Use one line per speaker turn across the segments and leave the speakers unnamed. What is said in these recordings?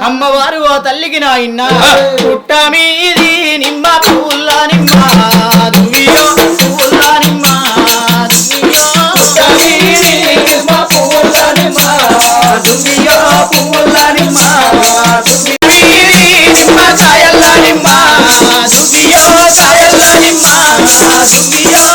అమ్మవారు ఓ తల్లికి నాయన్న పుట్ట మీది నిమ్మ పూల నిమ్మ దువ్వియో పూల నిమ్మ నిమ్మ పూల నిమ్మ దువ్వియో పూల నిమ్మ నిమ్మ కాయల్ల నిమ్మ దువ్వియో కాయల్ల నిమ్మ దువ్వియో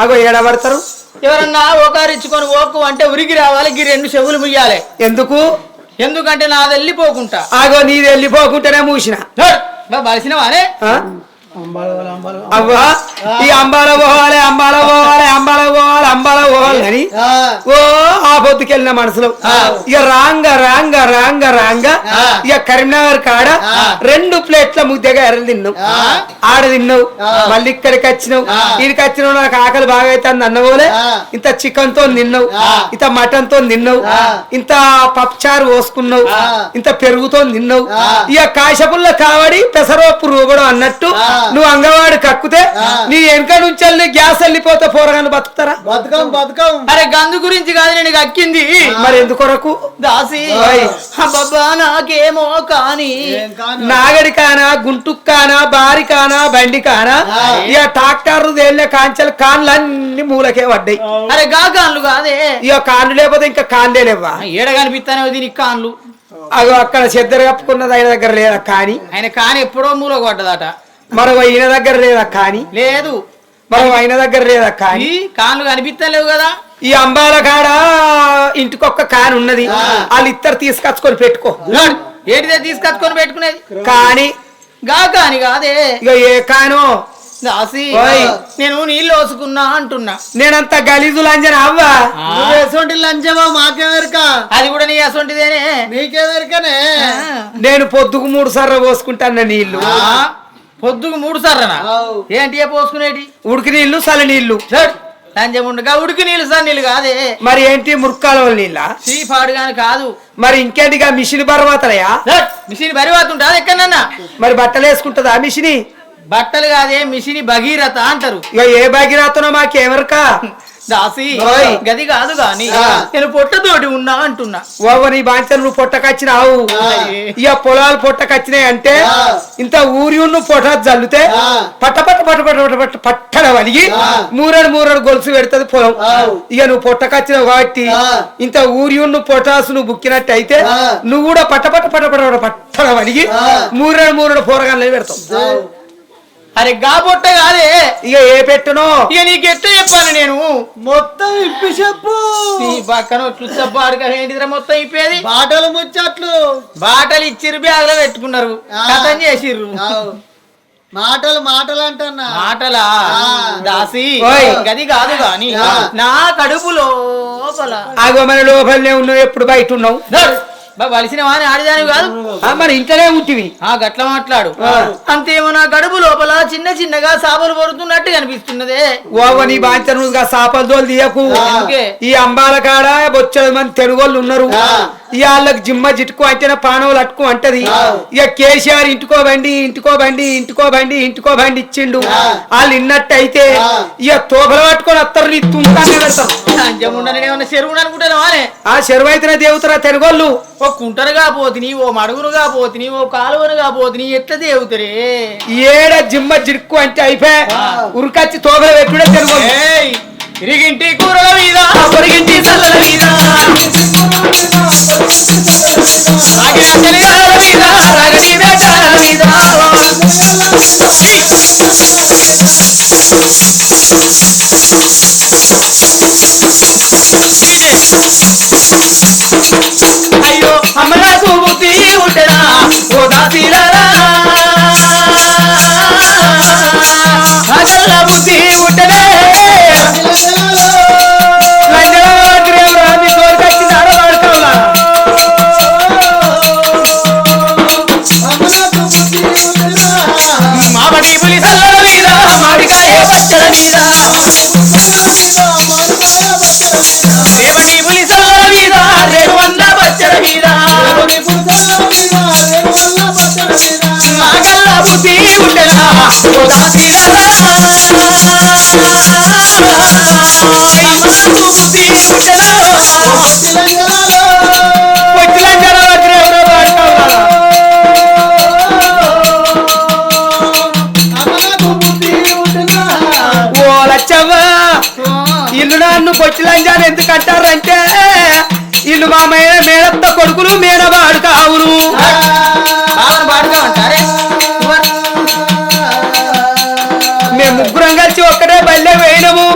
అగో ఏడబడతారు
ఎవరన్నా ఓకారిచ్చుకొని ఓకు అంటే ఉరికి రావాలి గి రెండు చెవులు ముయ్యాలి ఎందుకంటే నాది వెళ్ళిపోకుంటా
ఆగో నీది వెళ్ళిపోకుంటేనే మూసిన
బలిసినవానే
అవ్వా ఈ అంబాల పోవాలి అంబాల పోవాలి అంబాల పోవాలి అంబాల పోవాలి అని ఓ ఆ పొద్దుకెళ్ళిన మనసులో ఇక రాంగ ఇక కరీంనగర్ కాడ 2 ప్లేట్ల ముద్దగా ఎర్రలు తిన్నావు ఆడ తిన్నావు మళ్ళీ ఇక్కడికి వచ్చినావు ఇక్కడికి వచ్చినావు నాకు ఆకలి బాగా అవుతుంది అన్నవోలే ఇంత చికెన్ తో తిన్నావు ఇంత మటన్ తో తిన్నావు ఇంత పప్పుచారు పోసుకున్నావు ఇంత పెరుగుతో తిన్నావు ఇక కాశపుల్ల కావడి పెసరపప్పు రూబడం అన్నట్టు నువ్వు అంగవాడు కక్కుతే నీ వెనక నుంచి గ్యాస్ వెళ్ళిపోతే పోరగాను బతుకుతారా
బతుకం
అరే గందు గురించి కాదు నేను కక్కింది
మరి ఎందుకొరకు
దాసి బాబా నాకేమో కాని
నాగడి కానా గుంటుక్ కానా బారి కానా బండి కానా ఇక ట్రాక్టర్ తేలిన కాంచెలు కాన్లు అన్ని మూలకే పడ్డాయి
అరే గా కాన్లు కాదే
ఇక కాన్లు లేకపోతే ఇంకా కాన్లే లేవా
ఏడ కనిపిస్తానే దీనికి కాన్లు
అగో అక్కడ చెద్దరు కప్పుకున్నది ఆయన దగ్గర లేదా కానీ
ఆయన కాని ఎప్పుడో మూల కొట్టదట
మరో ఈయన దగ్గర లేదా కానీ
లేదు
మరో ఆయన దగ్గర లేదా కానీ
కాన్లు కనిపిస్తలేవు కదా
ఈ అంబాల కాడ ఇంటికొక్క కాని ఉన్నది వాళ్ళు ఇద్దరు తీసుకొచ్చుకొని పెట్టుకో
ఏంటిదే తీసుకొచ్చుకొని పెట్టుకునేది
కానీ
గా కాని కాదే
ఇక ఏ కానో
దాసి నేను నీళ్ళు వసుకున్నా అంటున్నా
నేనంత గలీజు లంజన అవ్వా
ఎసొంటి లంచమా మాకెవరిక
అది కూడా నీ అసొంటిదేనే
నీకెవరికనే
నేను పొద్దుకు 3 సార్లు పోసుకుంటాను నీళ్లు
పొద్దుకు 3 సార్లనా ఏంటి పోసుకునేటి
ఉడికి నీళ్లు చల్ల నీళ్లు
లంచముండగా ఉడికి నీళ్ళు సార్ నీళ్ళు కాదే
మరి ఏంటి మురుక్కాల నీళ్ళ
సీపాడు గాని కాదు
మరి ఇంకేంటిగా మిషన్ బరవాతలయా
మిషన్ బరివాత ఉంటుంది ఎక్కడన్నా
మరి బట్టలు వేసుకుంటదా మిషిని
బట్టలు కాదే మిషన్ భగీరథ అంటారు
ఇక ఏ భగీరథనో మాకేమరక
దాసి గది కాదు గాని నేను పొట్టతోటి ఉన్నా అంటున్నా
ఓవ నీ బాంచలు నువ్వు పొట్టకచ్చినావు ఇక పొలాలు పొట్టకచ్చినాయి అంటే ఇంత ఊరి పొట్ట జల్లుతే పట్ట పట్ట పట్ట పట్ట పట్ట పట్ట పట్టడ వలిగి మూరడు గొలుసు పెడుతుంది పొలం ఇక నువ్వు పొట్టకచ్చినావు కాబట్టి ఇంత ఊరి పొటాసు నువ్వు బుక్కినట్టు అయితే నువ్వు కూడా పట్ట పట్ట పట్ట పట్ట పట్టడ వలిగి మూరడు పోరగానే పెడతావు
అరే గా పొట్ట కాదే
ఇక ఏ పెట్టనో
ఇక నీకు ఎట్లా చెప్పాను నేను
మొత్తం ఇప్పి చెప్పు
నీ పక్కన చుట్టపాడుగా ఏంటిదిరా మొత్తం ఇప్పేది
బాటలు ముచ్చట్లు
బాటలు ఇచ్చిర్రు బ్యాగ్లో పెట్టుకున్నారు కథం చేసిర్రు
మాటలు అంటున్నా
మాటలా దాసి గది కాదు గాని నా కడుపు లోపల
ఆగో మన లోపలనే ఉన్నావు ఎప్పుడు బయట ఉన్నావు
వలిసిన వాని ఆడిదాని కాదు
మరి ఇంట్లోనే ఉంటివి
గట్ల మాట్లాడు అంతేమో నా గడుపు లోపల చిన్న చిన్నగా సాపలు పడుతున్నట్టు కనిపిస్తున్నదే
ఓవ నీ బాంచనుగా సాపల తోలు తీయకు
అందుకే
ఈ అంబాల కాడ బొచ్చడు మంది తెలుగోళ్ళు ఉన్నారు వాళ్ళకి జిమ్మ జిట్టుకో అంటేనే పానవులు అట్టుకో అంటది ఇక కేసీఆర్ ఇంటికోబండి ఇచ్చిండు వాళ్ళు ఇన్నట్టు అయితే ఇక తోకలు పట్టుకొని అత్తరు నీ తుంకాన్ని పెడతారు
ఏమన్నా చెరువు అనుకుంటాను వానే
ఆ చెరువు అయితేనే దేవుతారా తెలుగోళ్ళు
ఓ కుంటరుగా పోతిని ఓ మడుగునుగా పోతిని ఓ కాలువనుగా పోతిని ఎట్లా దేవుతరే
ఏడ జిమ్మ జిడుక్కు అంటే అయిపోయా ఉరికచ్చి తోకలు పెట్టుడే తెలుగోళ్ళు
ఇరిగింటి కూరల మీద పొరిగింటి సల్లల మీద చలిగాల మీద రగడి వేటాల మీద అయ్యో అమ్మలకు బుద్ధి ఉంటరా ఓ దాసిలారా అగల్ల బుద్ధి ఉంటనే మామడి పులి సల్లల మీద మామిడికాయ పచ్చడి మీద రేవడి పులి సల్లల మీద రేవన్న పచ్చడి మీద నాగల్ల బుద్ధి ఉండరా ఓ దాసిలారా బుద్ధి ఉండరా
ఇల్లు నన్ను బొచ్చిలంజాలు ఎందుకు అంటారంటే ఇల్లు మా మేడత్త కొడుకులు మేడబాడు కావును మేము ముగ్గురం కలిసి ఒక్కడే బల్లె వేయడము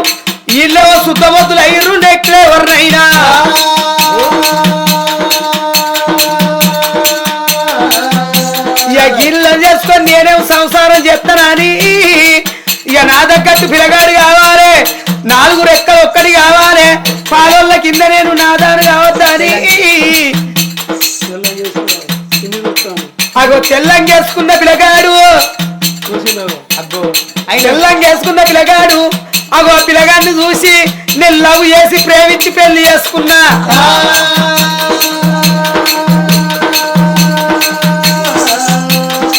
ఇల్లు శుద్ధమొద్దులు అయ్యారు నెక్లే ఎవరినైనా ఇక ఇల్లు చేసుకొని నేనేం సంసారం చేస్తానని ఇక నా దగ్గట్టు పిల్లగాడు కావాలి 4 రెక్కలు ఒక్కడి కావాలి పాలొల్ల కింద నేను నాదాను కావద్దని అగో తెల్లంగేసుకున్న పిల్లగాడు అగో పిల్లగాడిని చూసి నేను లవ్ చేసి ప్రేమించి పెళ్లి చేసుకున్నా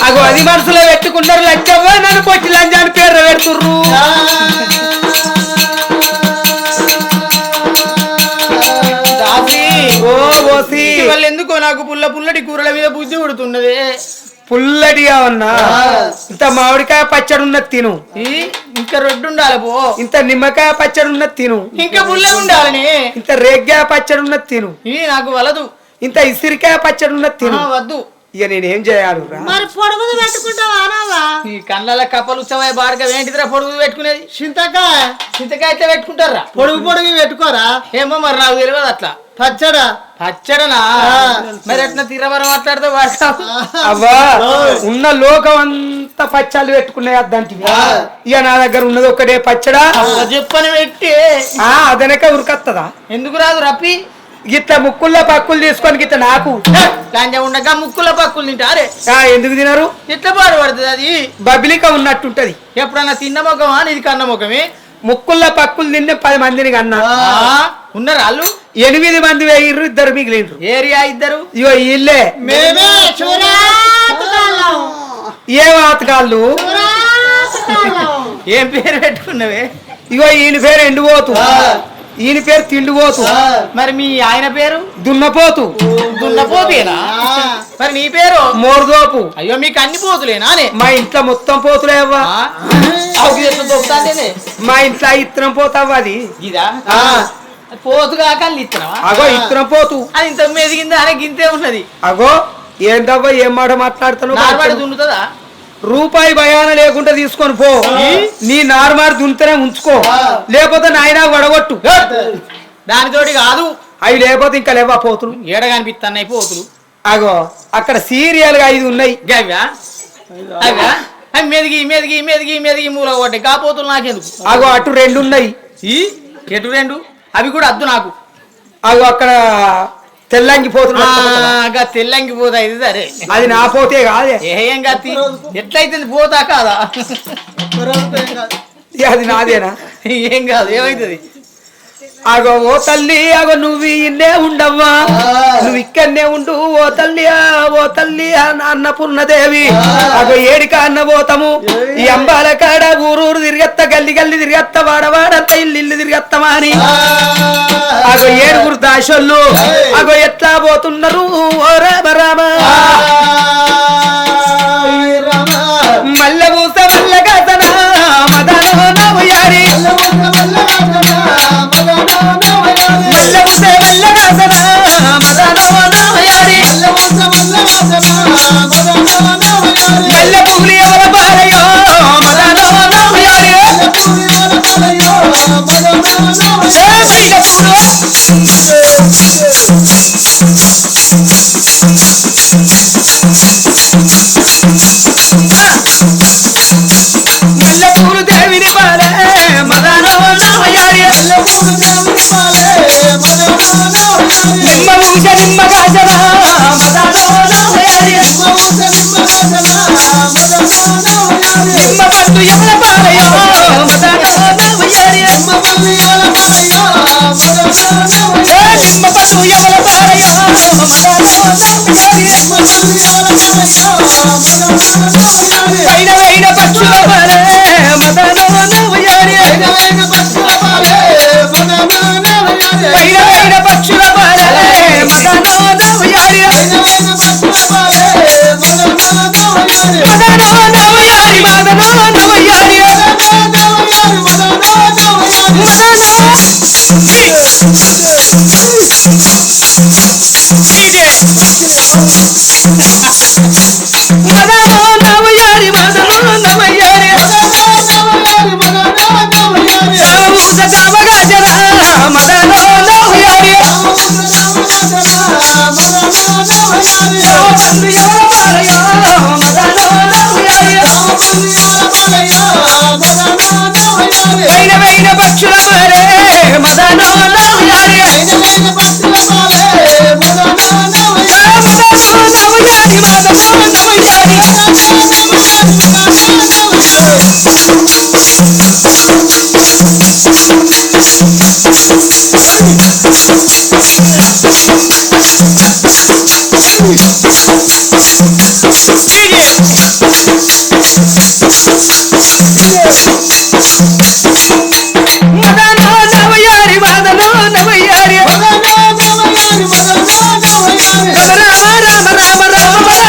అగో అది మనసులో పెట్టుకున్నారు లచ్చవ్వ నన్ను పొట్టి లంజాన్ని పేరు పెడుతుర్రు
ఎందుకో నాకు పుల్లటి కూరల మీద బుద్ధి ఉడుతున్నది
పుల్లటిగా ఉన్నా ఇంత మామిడికాయ పచ్చడి ఉన్నది తిను
ఇంకా రొడ్డు ఉండాలి పో
ఇంత నిమ్మకాయ పచ్చడి ఉన్నది తిను
ఇంకా పుల్లగా ఉండాలని
ఇంత రేగ్గాయ పచ్చడి ఉన్నది తిను
నాకు వలదు
ఇంత ఇసిరికాయ పచ్చడి ఉన్నది తిను
వద్దు
ఇక నేనేం చేయాలి
మరి పొడుగు పెట్టుకుంటావా
ఈ కళ్ళ కప్పలు ఉత్సవాయ భార్గవ ఏంటిదిరా పొడుగు పెట్టుకునేది చింతకాయ అయితే పెట్టుకుంటారా
పొడుగు పెట్టుకోరా
ఏమో మరి నాకు తెలియదు అట్లా పచ్చడనా మరి ఎట్లా తీరవరం మాట్లాడితే
అవ్వా ఉన్న లోకం అంతా పచ్చళ్ళు పెట్టుకున్నాయి అద్దంటివి ఇక నా దగ్గర ఉన్నది ఒకటే పచ్చడా
చెప్పని పెట్టి
అదనక ఉరికత్తదా
ఎందుకు రాదు రప్పి
గిట్ల ముక్కుల్లో పక్కులు తీసుకొని గిట్ల నాకు
లాంజా ఉండగా ముక్కుల పక్కులు తింటారే
ఎందుకు తినరు
ఎట్లా పాడుపడుతుంది అది
బబిలిక ఉన్నట్టుంటది
ఎప్పుడన్నా తిన్న ముఖమా ఇది కన్న ముఖమే
ముక్కుల్లో పక్కులు తిన్న 10 మందిని కన్నా
ఉన్నారు వాళ్ళు
8 మంది వేయిర్రు 2 మిగిలిండ్రు
ఏరియా 2
ఇగో ఇల్లే ఏం ఆతకాళ్ళు
ఏం పేరు పెట్టుకున్నవే
ఇగో ఈయన పేరు ఎండిపోతు ఈయన పేరు తిండిపోతు
మరి మీ ఆయన పేరు
దున్నపోతు
దున్నపోతేనా మరి నీ పేరు
మోర్దోపు
అయ్యో మీకు అన్ని పోతులేనా
మా ఇంట్లో మొత్తం పోతులేవ్వా మా ఇంట్లో ఇత్తనం పోతావా అది
ఇదా పోతుగా కళ్ళు ఇత్తనవా
అగో ఇత్తనం పోతు
అది ఇంత మెదిగిందా అనే గింతే ఉన్నది
అగో ఏందవ్వా ఏం మాట మాట్లాడుతున్నావు
దున్నుతుందా
రూపాయి భయాన లేకుండా తీసుకొని పో నీ నార్మార్ దున్తనే ఉంచుకో లేకపోతే నాయన వడగొట్టు
దానితోటి కాదు
అవి లేకపోతే ఇంకా లేవా పోతులు
ఏడ కనిపిస్తున్నాయి పోతులు
అగో అక్కడ సీరియల్ గా 5 ఉన్నాయి
అవి మెదిగి మూల కొట్టాయి కాపోతులు నాకెందుకు
అగో అటు 2 ఉన్నాయి
ఎటు 2 అవి కూడా అద్దు నాకు
అగో అక్కడ తెల్లంగిపోతున్నా
తెల్లంగిపోతా ఇది సరే
అది నా పోతే కాదే
ఏం గతి ఎట్లయితుంది పోతా కాదా
అది నాదేనా
ఏం కాదు ఏమైతుంది
అగో ఓ తల్లి అగో నువ్వు ఇన్నే ఉండవ్వా నువ్వు ఇక్కడనే ఉండు ఓ తల్లి అన్నపూర్ణదేవి అగో ఏడిక అన్న పోతాము ఈ అంబాల కాడ ఊరూరు తిరిగత్త గల్లి గల్లి తిరిగత్త వాడవాడంత ఇల్లు తిరిగత్తమా అని అగో ఏడుగురు దాసోళ్ళు అగో ఎట్లా పోతున్నారు ఓ రామ రామ మల్ల పూస మల్ల కాసన మదనో నవయారి మల్ల పూస మల్ల కాసన మదనో నవయారి మల్ల పూలి ఎవల పారయో మదనో నవయారి మల్లపూరు దేవిని బాలే మదనో నవయారి నిమ్మ పూజ నిమ్మ గాజన మదనో నవయారి నిమ్మ పట్టు ఎవల పారయో మదనో నవయారి నిమ్మ పట్టు ఎవల పారయో పైన వైన పక్షుల పారే మదనో నవయారి పైన వైన పక్షుల పారే మదనో నవయారి మదనో నవయారి మదనో నవయారి మదనో నవయారి మదనో నవయారి రామూస గ్రామగాజన మదనో నవయారి రామబంధు ఎవల పారయో మదనో నవయారి వైన వైన పక్షుల పారే మదనో నవయారి మదనో నవయారి మదనో నవయారి రామ రామ రామ రామ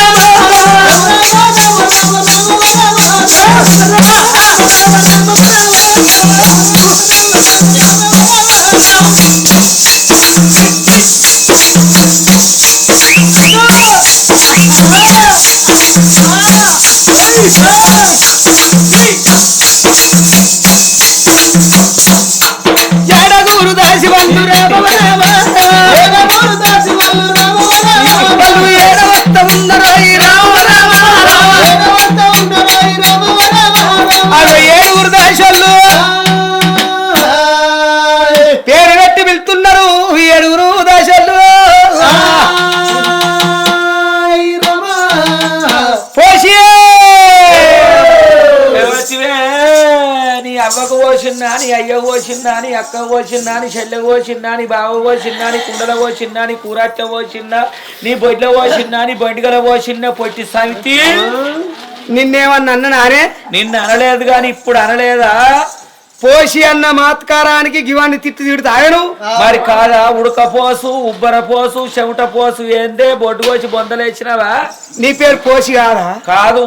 ఎడగూరు దాసి వందు రామ రామ ఏడవత్త ఉన్నరాయి రామ రామ అవి ఏడుగురు దాసోళ్ళు పేరు పెట్టి పిలుతున్నారు ఏడుగురు దాసోళ్ళు పోసి నీ అవ్వకు పోసిన్నా నీ అయ్యకు పోసిన్నా నీ అక్కకు పోసిన్నా నీ చెల్లెకు పోసిన్నా నీ బావ పోసిన్నా నీ కుండల పోసిన్నా నీ కూరాట్ల పోసిన్నా నీ బొడ్ల పోసిన్నా నీ బండిగల పోసిన్నా పొట్టి సామితి నిన్నేమన్నా అన్ననానే నిన్ను అనలేదు గాని ఇప్పుడు అనలేదా పోసి అన్న మాత్కారానికి గివాన్ని తిడుతా ఆయను మరి కాదా ఉడకపోసు ఉబ్బర పోసు చెమట పోసు ఏందే బొడ్డు కోసి బొందలేసినావా నీ పేరు పోసి కాదా కాదు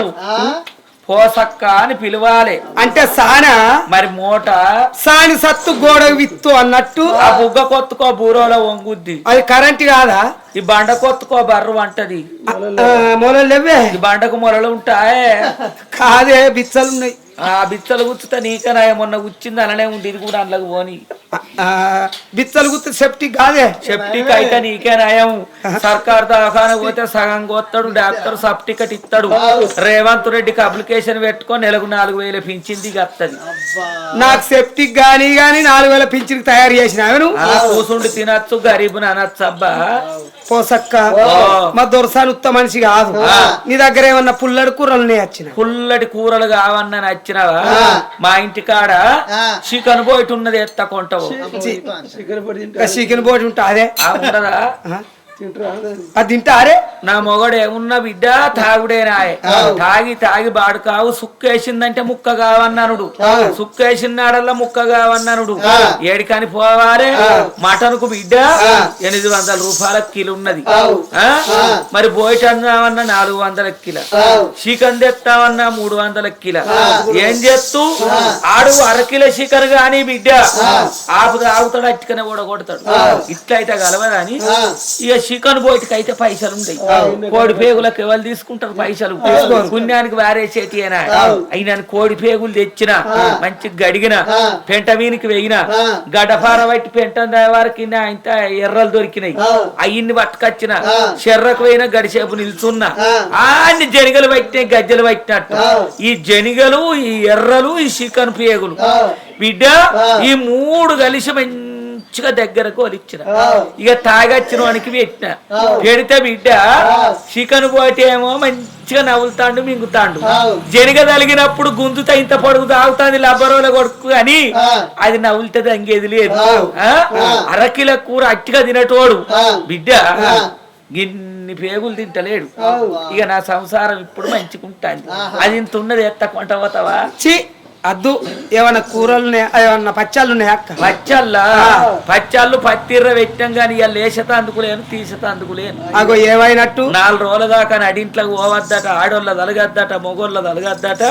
పోసక్క అని పిలవాలి అంటే సాన మరి మూట సాని సత్తు గోడ విత్తు అన్నట్టు ఆ బుగ్గ కొత్తుకో బూరోలో వంగుద్ది అది కరెంట్ కాదా ఈ బండ కొత్తుకో బర్రు అంటది మొలలు లేవే ఈ బండకు మొలలు ఉంటాయే కాదే బిచ్చలున్నాయి
ఆ బిచ్చలు గుచ్చుతా నీకనా మొన్న గుచ్చింది అననే ఉంది ఇది కూడా అందులోకి పోని
బిచ్చలు గుర్తు సెప్టిక్ కాదే
సెప్టిక్ అయితే నీకే నయం సర్కార్ దవాఖాన పోతే సగం కొత్తాడు డాక్టర్ సర్టిఫికెట్ ఇస్తాడు రేవంత్ రెడ్డికి అప్లికేషన్ పెట్టుకొని నెలకు 4,000 పింఛింది వస్తుంది
నాకు సెప్టిక్ గాని 4,000 పింఛన్ తయారు చేసినావు
కూసుండి తినచ్చు గరీబుని అనొచ్చు అబ్బా
పోసక్క మా దొరసాని ఉత్త మనిషి కాదు నీ దగ్గర ఏమన్నా పుల్లడి కూరలు వచ్చిన
పుల్లటి కూరలు కావన్నా నచ్చినవా మా ఇంటి కాడ చికెన్ బోయిట్ ఉన్నది ఎత్త కొంటావు
చికెన్ బోటి ఉంటా అదే
ఉండదా
అది తింటారే
నా మొగడు ఏమున్నా బిడ్డ తాగుడేనాయే తాగి తాగి బాడు కావు సుక్కేసిందంటే ముక్క కావన్నానుడు సుక్కేసినాడల్లా ముక్క కావన్నానుడు ఏడికని పోవారే మటన్ కు బిడ్డ 800 రూపాయల కిలో ఉన్నది మరి బోయిట్ అన్నామన్నా 400 కిలో చికెన్ తెస్తామన్నా 300 కిలో ఏం చేస్తూ ఆడు 1 కిలో చికెన్ గాని బిడ్డ ఆపు తాగుతాడు అట్టుకనే కూడా కొడతాడు ఇట్లయితే గలవదని ఇక చికెన్ బోటికి అయితే పైసలు ఉంటాయి కోడి పేగులకు ఎవరు తీసుకుంటారు పైసలు పుణ్యానికి వారేసేటి అయినా కోడి పేగులు తెచ్చిన మంచి గడిగిన పెంట వీనికి వెయ్యిన గడపార బట్టి పెంట వారికి ఇంత ఎర్రలు దొరికినాయి అయ్యిన్ని పట్టుకొచ్చిన చెర్రకు పోయిన గడిసేపు నిల్చున్నా అన్ని జనిగలు పట్టినాయి గజ్జలు పట్టినట్టు ఈ జనిగలు ఈ ఎర్రలు ఈ చికెన్ పేగులు బిడ్డ ఈ 3 కలిసి మంచిగా దగ్గరకు వలిచ్చిన ఇక తాగచ్చిన వానికి పెట్టిన పెడితే బిడ్డ చికెన్ పోటేమో మంచిగా నవ్వులుతాండు మింగుతాండు జనిగ తలిగినప్పుడు గుంజుతా ఇంత పొడుగు తాగుతాంది లబ్బరోల కొడుకు అని అది నవ్వులుతుంది అంగేది లేదు 1 కిలో కూర అట్టిగా తినటోడు బిడ్డ గిన్ని పేగులు తింటలేడు ఇక నా సంసారం ఇప్పుడు మంచిగుంటాంది అది ఇంత ఉన్నది ఎత్త కొంట పోతావా
అద్దు ఏమన్నా కూరలు ఏమన్నా పచ్చాలు ఉన్నాయి అక్క
పచ్చాళ్ళు పత్తిర్ర పెట్టాం గాని ఇక లేచత అందుకులేను తీసత అందుకులేను
అగో ఏమైనట్టు
4 రోజుల దాకా నడింట్లకు పోవద్దట ఆడోళ్ళ తలగద్దట మొగోళ్ళ తలగద్దట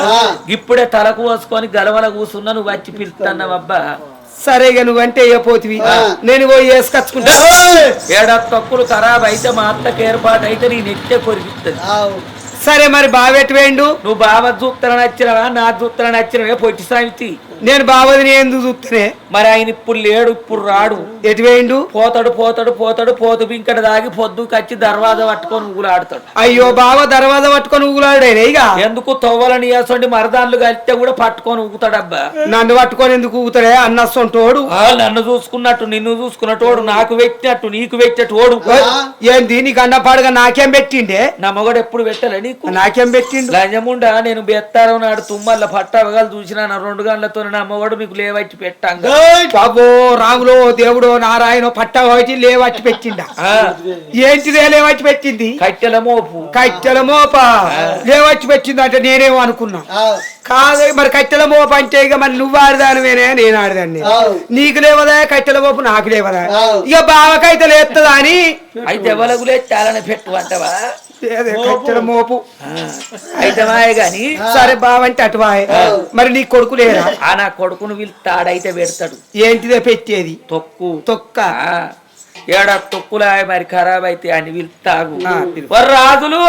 ఇప్పుడే తలకు పోసుకొని గలవల కూసున్నా నువ్వు వచ్చి పిలుస్తున్నావబ్బా
సరేగా నువ్వంటే ఏ పోతివి నేను పోయి వేసుకొచ్చుకుంటా
ఏడాది తొక్కులు ఖరాబ్ అయితే మా అత్తకి ఏర్పాటు అయితే నీ నెట్టే కొరిగిస్తుంది
సరే మరి బావెట్టు వేయండు
నువ్వు బావ చూస్తానని వచ్చినవా నా చూస్తానని వచ్చినవే పొట్టి సామితి
నేను బావదిని ఎందుకు చూస్తేనే
మరి ఆయన ఇప్పుడు లేడు ఇప్పుడు రాడు
ఎటు వేయండు
పోతాడు పోతు బింకట దాగి పొద్దుకు వచ్చి దర్వాజా పట్టుకొని ఊగులాడుతాడు
అయ్యో బావ దర్వాజా పట్టుకొని ఊగులాడానే ఇక
ఎందుకు తవ్వాలని వేసండి మరదాన్లు కలిస్తే కూడా పట్టుకొని ఊగుతాడబ్బా
నన్ను పట్టుకొని ఎందుకు ఊగుతాడే అన్నసంటోడు
నన్ను చూసుకున్నట్టు నిన్ను చూసుకున్నటోడు నాకు పెట్టినట్టు నీకు పెట్టేటోడు
ఏంది నీకు అన్నపాడుగా నాకేం పెట్టిండే
నా మొగడు ఎప్పుడు పెట్టలే నీకు
నాకేం పెట్టిండు
లంజముండా నేను బెత్తారం నాడు తుమ్మల్ల పట్టవగాలు చూసినా 2 గంటలతో నా మొగడు నీకు లేవచ్చి పెట్టాంగా
బాబో రాములో దేవుడో నారాయణ పట్ట వచ్చి లేవచ్చి పెట్టిండా ఏంటిదే లేవచ్చి పెట్టింది
కట్టెల మోప
లేవచ్చి పెట్టింది అంటే నేనేమో అనుకున్నా కాదు మరి కట్టెల మోపు అంటే ఇక మరి నువ్వు ఆడదానివేనే నేను ఆడదాన్ని నీకు లేవదా కట్టెల మోపు నాకు లేవదా ఇక బావకైతే లేస్తుందా అని
అయితే ఎవలకు లేచాలని పెట్టు అంటవా
కట్టెల మోపు
అయితే మాయ గాని
సరే బావంటే అటువాయే మరి నీ కొడుకు లేరా
నా కొడుకును తాడైతే పెడతాడు
ఏంటిదే పెట్టేది తొక్క
ఏడా తొక్కులా మరి ఖరాబ్ అయితే అని తాగు రాజులు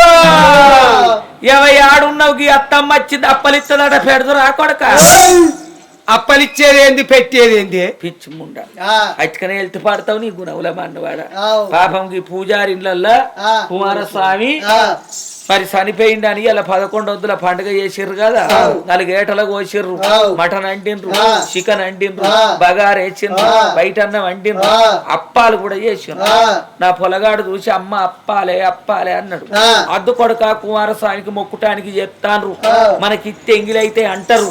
ఆడున్నావు అత్తమ్మ వచ్చింది అప్పలిస్తుందట పెడదురా కొడక
అప్పలిచ్చేది ఏంది పెట్టేది ఏంది
పిచ్చి ముండ అట్టుకనే వెళ్తూ పాడతావు నీ గుణవుల మన్నవాడ పాపం పూజారి ఇళ్ళల్లో కుమారస్వామి మరి చనిపోయిందని ఇలా 11 పండుగ చేసిర్రు కదా 4 ఏటలు కోసిర్రు మటన్ అంటిండ్రు చికెన్ అంటిండ్రు బగారు వేసిండ్రు బయట అన్నం అంటిండ్రు అప్పాలు కూడా చేసిండ్రు నా పొలగాడు చూసి అమ్మ అప్పాలే అన్నాడు అద్దు కొడుక కుమారస్వామికి మొక్కుటానికి చెప్తాన్రు మనకి తెంగిలైతే అంటారు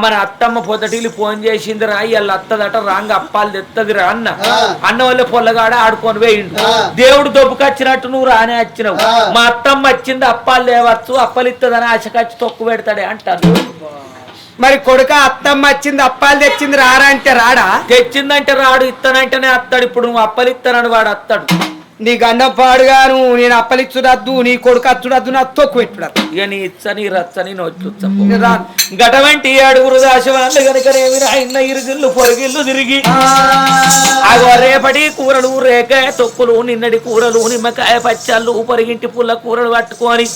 మన అత్తమ్మ పొదటిలు ఫోన్ చేసిందిరా ఇలా అత్తదట రాంగ అప్పాలు తెత్తదిరా అన్న వల్ల పొల్లగాడ ఆడుకొని పోయిండు దేవుడు దొబ్బుకొచ్చినట్టు నువ్వు రానే వచ్చినావు మా అత్తమ్మ వచ్చింది అప్పాలు లేవచ్చు అప్పలిస్తుందని ఆశకచ్చి తొక్కు పెడతాడే అంటాను
మరి కొడుక అత్తమ్మ వచ్చింది అప్పాలు తెచ్చింది రారా అంటే రాడా
తెచ్చిందంటే రాడు ఇస్తానంటేనే అత్తాడు ఇప్పుడు నువ్వు అప్పలిస్తానని వాడు అత్తాడు
నీ గండం పాడుగాను నేను అప్పలిచ్చుడద్దు నీ కొడుకు అచ్చుడద్దు నా తొక్కు పెట్టుడద్దు
ఇక నీ ఇచ్చని రచ్చని నొచ్చు గటవంటి 6 దాశవాళ్ళు కనుకనేమి రాయిన్న ఇరుగుళ్ళు పొరుగిళ్ళు తిరిగి రేప రేపటి కూరలు రేకాయ తొక్కులు నిన్నటి కూరలు నిమ్మకాయ పచ్చళ్ళు పొరిగింటి పుల్ల కూరలు పట్టుకొని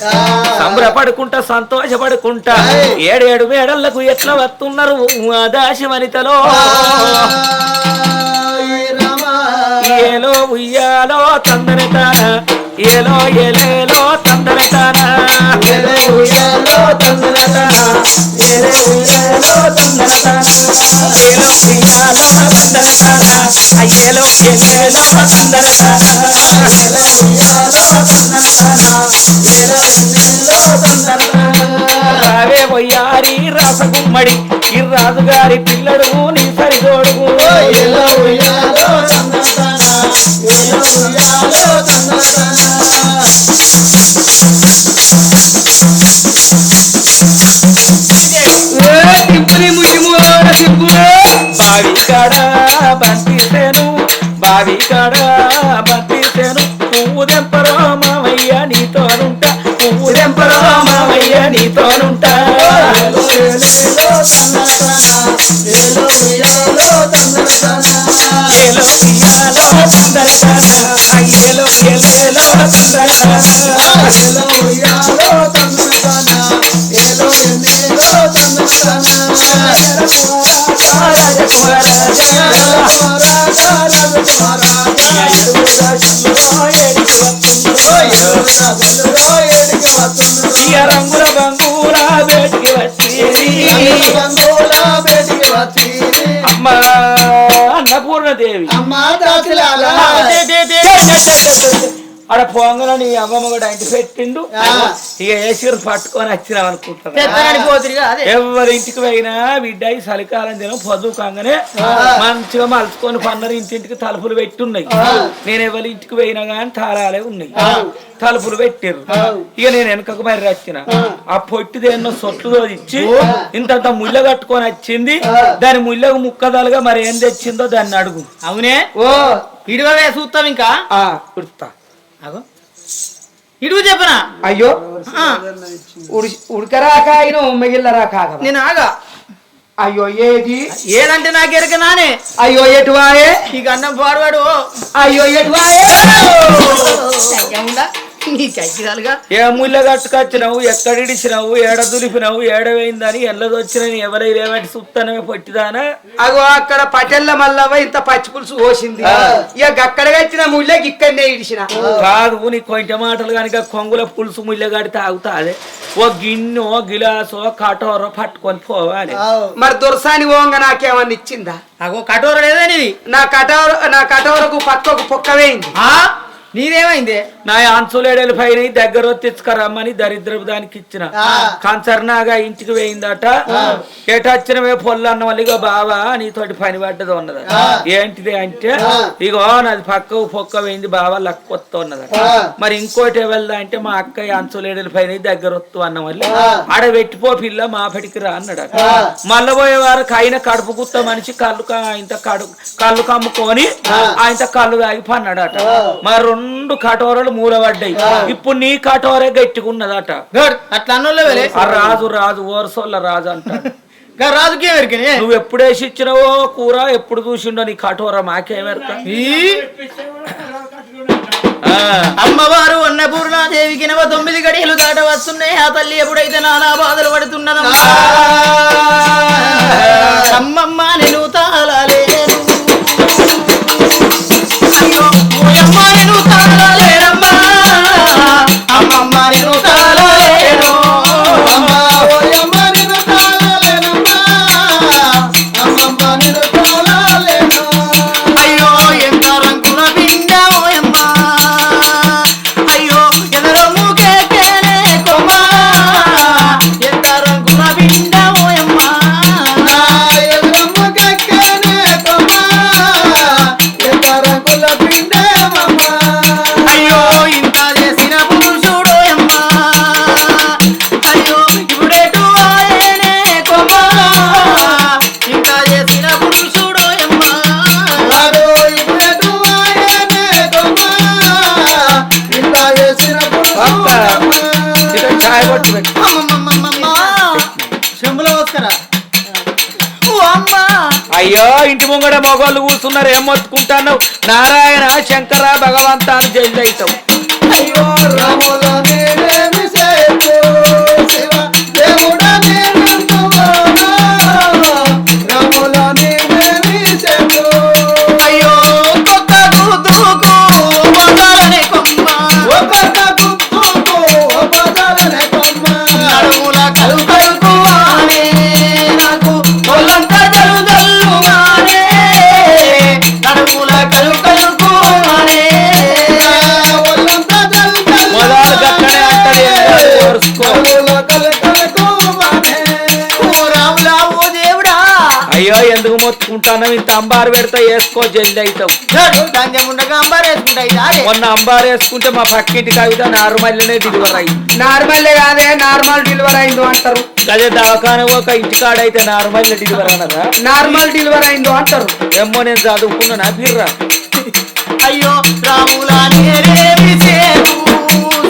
సంబరపడుకుంటా సంతోషపడుకుంటా ఏడేడు మేడళ్లకు ఎట్లా వస్తున్నారు ఆ దాసి వనితలో ఏలో ఉయ్యాలో తందనతాన ఏలో ఏలేలో తందనతాన ఏలో ఉయ్యాలో తందనతాన ఏలో ఉయ్యాలో తందనతాన ఏలో ఉయ్యాలో తందనతాన అయ్యేలో ఏలేలో తందనతాన ఏలో ఉయ్యాలో తందనతాన ఏలో ఏలేలో తందనతాన రావే వయ్యారి రసగుమ్మడి ఈ రాజుగారి పిల్లడు నీ సరిదోడుగు ఏలో ఉయ్యాలో తందనతాన ఏలో ఉయ్యాలో తందనతాన బావి కాడ బంతిసేను బావి కాడ బంతిసేను పువ్వు దెంపరో మామయ్య నీతోనుంటా పువ్వు దెంపరో మామయ్య నీతోనుంటా ఏలో ఇయాలో తందరతాన అయ్యేలో ఏలేలో తందరతాన ఏలో ఇయాలో తందరతాన ఏలో ఏలేలో తందరతాన రంగుల బంగుల బేటికి వచ్చి అమ్మ అన్నపూర్ణదేవి ఆడ పొంగల నీ అమ్మమ్మ కూడా ఇంటి పెట్టిండు ఇక ఏసీరు పట్టుకొని వచ్చినాం అనుకుంటున్నా ఎవరి ఇంటికి పోయినా బిడ్డ చలికాలం దినం పొద్దు కాగానే మంచిగా మలుచుకొని పన్నరు ఇంటింటికి తలుపులు పెట్టున్నాయి నేను ఎవరి ఇంటికి పోయినా గానీ తాళాలే ఉన్నాయి తలుపులు పెట్టారు ఇక నేను వెనకకు మరి వచ్చిన ఆ పొట్టిది ఎన్నో సొట్లు ఇచ్చి ఇంతంత ముళ్ళ కట్టుకొని వచ్చింది దాని ముళ్ళకు ముక్కదాలుగా మరి ఏం తెచ్చిందో దాన్ని అడుగు
అవునే ఓ ఇడువే చూస్తాం ఇంకా
కుర్తా
ఇడుగు చెప్పనా
అయ్యో ఉడకరాక అయిన మిగిలినరాక
నేను ఆగా
అయ్యో ఏది
ఏదంటే నాకు ఎరక నానే
అయ్యో ఎటువాయే
ఈ అన్నం పాడువాడు
అయ్యో ఎటువాయే
ఏ ముళ్ళ కట్టుకొచ్చినావు ఎక్కడిడిచినావు ఏడ దులిపినావు ఏడవైందని ఎల్లదొచ్చినని ఎవరైనా ఏమంటే సుత్తనమే పొట్టిదానా
అగో అక్కడ పటెల్ల మల్లవ్వ ఇంత పచ్చి పులుసు పోసింది ఇక అక్కడ కట్టిన ముళ్ళకి ఇక్కడనే ఇడిచిన
కాదు నీ కొంచెం మాటలు కనుక కొంగుల పులుసు ముళ్ళ కడితే ఆగుతాదే ఓ గిన్నె గిలాసో కటోరో పట్టుకొని పోవాలి
మరి దొరసాని ఓంగ నాకేమన్నా ఇచ్చిందా
అగో కటోర లేదనిది
నా కటోరకు పక్కకు పొక్కవేయింది
నీదేమైంది
నా ఆన్సులేడలు పైన దగ్గర తెచ్చుకరమ్మని దరిద్రపు దానికి ఇచ్చిన కంచర్నాగా ఇంటికి వేయిందట ఎటొచ్చినవే పొల్లన్న వాళ్ళిగో బావా నీతోటి పని పడ్డది ఉన్నది ఏంటిది అంటే ఇగో నాది పక్కకు పొక్క వేయింది బావా లక్కొత్త ఉన్నదట మరి ఇంకోటి వెళ్దా అంటే మా అక్కయ్య ఆన్సులేడల పైన దగ్గర వస్తూ అన్న వల్ల ఆడ పెట్టిపో పిల్ల మాపడికి రా అన్నాడట మళ్ళీ పోయే వారికి ఆయన కడుపు గుత్త మనిషి కళ్ళు కమ్ముకొని ఆయన కళ్ళు తాగి పన్నాడట మరి రెండు కటోరలు మూలబడ్డాయి ఇప్పుడు నీ కటోరే గట్టికున్నదట
అట్లా అన్నోళ్ళే
రాజు ఓరసోళ్ళ రాజు అంట
రాజుకే
నువ్వు ఎప్పుడేసి ఇచ్చినవో కూర ఎప్పుడు చూసిండో నీ కటోర మాకేమెరక
అమ్మవారు అన్నపూర్ణాదేవికి 9 గడియలు దాట వస్తున్నాయి ఆ తల్లి ఎప్పుడైతే నానా బాధలు పడుతున్నదమ్మా అమ్మమ్మ నేను తాళలేను అమ్మమ్మ నేను తాళలేనమ్మా అమ్మమ్మ నేను తాళలేను అయ్యో ఎంత రంగుల బిండ ఓయమ్మా అయ్యో ఎదరము కేకేనే కొమ్మా ఎంత రంగుల బిండ ఓయమ్మా అయ్యో ఇంత చేసిన పురుషుడు అమ్మా అయ్యో ఇప్పుడేటు ఆయనే కొమ్మా ఇంత చేసిన పురుషుడు అమ్మా చెంబులో వస్తారా ఓ అమ్మా
అయ్యో ఇంటి ముంగడ మగవాళ్ళు కూర్చున్నారు ఏం మొత్తుకుంటాను నారాయణ శంకర భగవంత అని జైలు అవుతావు
అయ్యో రాముల నేనేమి సేతు శివ దేవుడా నేనందువానా రాముల నేనేమి సేతు అయ్యో కొత్త గుద్దుకు బదలనే కొమ్మ ఓ కొత్త గుద్దుకు బదలనే కొమ్మ నడుముల కలుకలుకు ఆనే నాకు ఒళ్ళంతా జల్లుగానే నడుముల కలుకలుకు ఆనే
మొదలు గట్టనే అంటది కోరుసుకో అయ్యో ఎందుకు మొత్తుకుంటాను ఇంత అంబారు పెడతా వేసుకో జల్ది అవుతావు మొన్న అంబారు వేసుకుంటే మా పక్కింటి కవిత నార్మల్నే డెలివర్ అయింది
నార్మల్ కాదే నార్మల్ డెలివరీ అయిందో అంటారు
అదే దవాఖాన ఒక ఇంటికాడ అయితే నార్మల్ డెలివర్ అన్నదా
నార్మల్ డెలివరీ అయిందో అంటారు
ఏమో నేను చదువుకున్నా బిర్రా
అయ్యో రాముల నేరేమి సేతు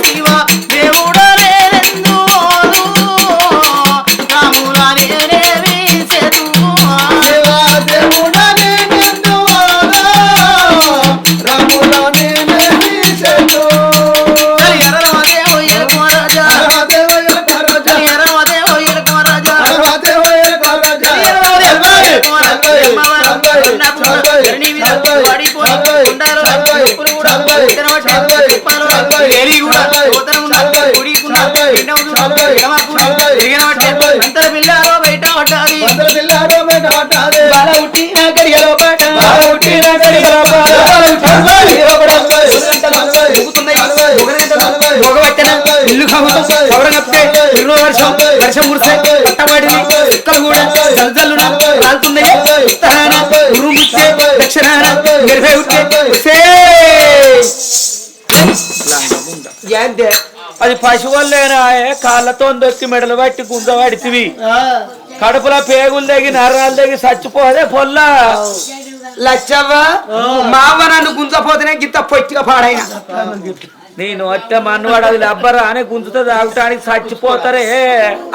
శివ దేవుడా నేనెందువాను రాముల నేరేమి సేతు శివ దేవుడా నేనెందువాను రాముల నేరేమి సేతు ఎర్రమదేవో ఎరుకో రాజా ఎర్రమదేవో ఎరుకో రాజా ఎర్రమదేవో ఎరుకో రాజా ఎర్రమదేవో ఎరుకో రాజా
ఇల్లు వర్షం వర్షం కురిసే పట్టబడి చుక్కలు కూడా జల్జల్లున కాలుతున్నాయి ఉత్తరాన ఉరుముచ్చే దక్షిణాన గడిపే ఉట్టే
అది పశువులేనా కాళ్ళతో దొక్కి మెడలు పట్టి గుంజ పడితివి కడుపులో పేగులు తెగి నరాలు తెగి చచ్చిపోదే పొల్లా
లచ్చవ్వ మావ నన్ను గుంజపోతేనే గిత్త పొట్టిగా పాడైనా
నేను అట్ట మన్నవాడు అది లబ్బరా అని గుంజుతో తాగటానికి చచ్చిపోతారే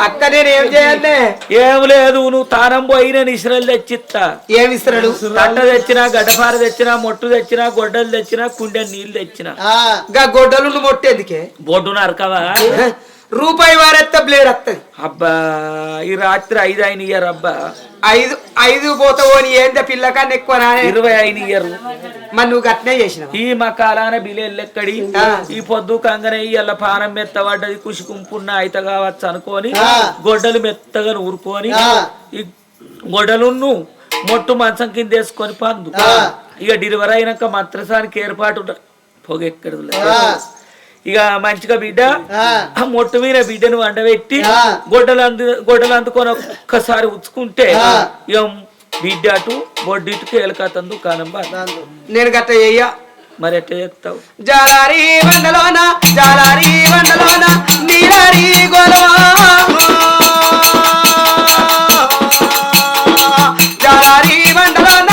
అక్క నేను ఏం చేయాలి
ఏం లేదు నువ్వు తానం పోయి నేను ఇసురలు తెచ్చిస్తా
ఏమి ఇస్తున్నాడు
గడ్డ తెచ్చినా గడ్డపార తెచ్చినా మొట్టు తెచ్చినా గొడ్డలు తెచ్చినా కుండె నీళ్ళు తెచ్చినా
గా గొడ్డలు మొట్టేందుకే
బొడ్డు నరకవా
రూపాయి వారెత్త బ్లేడ్ వస్తుంది
అబ్బా ఈ రాత్రి 5 అయిన అబ్బా
5 పోతావో అని ఏంద పిల్లకన్నా ఎక్కువ
20 అయిన
మరి నువ్వు గట్నే చేసినావు
ఈ మకాలాన బిలేళ్ళెక్కడి ఈ పొద్దు కంగనే ఇయ్యాల పానం మెత్తబడ్డది కుషి కుంపున్న అయిత కావచ్చు అనుకోని గొడ్డలు మెత్తగా ఊరుకొని ఈ గొడ్డలున్ను మొట్టు మంచం కింద వేసుకొని పందు ఇక డెలివరీ అయినాక మంత్రసానికి ఏర్పాటు పొగెక్కడు ఇక మంచిగా బిడ్డ మొట్టు మీద బిడ్డను వండబెట్టి గొడ్డలు అందుకొని ఒక్కసారి ఉచ్చుకుంటే ఇక బిడ్డ అటు బొడ్డిటుకు ఎలకతందు కానమ్మా
నేను గట్ట చెయ్య
మరి ఎట్లా చేస్తావు
జాలారి వండలోన నీలారి గోలవా జాలారి వండలోన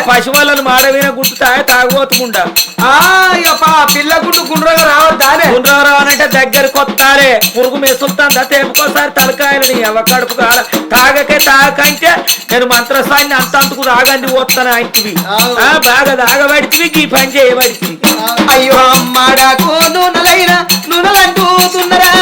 పశువులను మాడవీన గుర్తుతాయ తాగబోతుకుండా
పిల్ల గుడ్డు గుండ్రగా రావద్దానే
గుండ్రగా రావాలంటే దగ్గర కొత్తారే పురుగు మెసులుతాందా తేపుకోసారి తలకాయలని ఎవ కడుపు కాడ తాగకంటే నేను మంత్రస్థాయిని అంతందుకు రాగండి పోతాను అంటివి బాగా తాగబడితివి ఈ పని చేయబడితివి
అయ్యో అమ్మాడాకు నూనెలైన నూనెలంటూ తున్నరా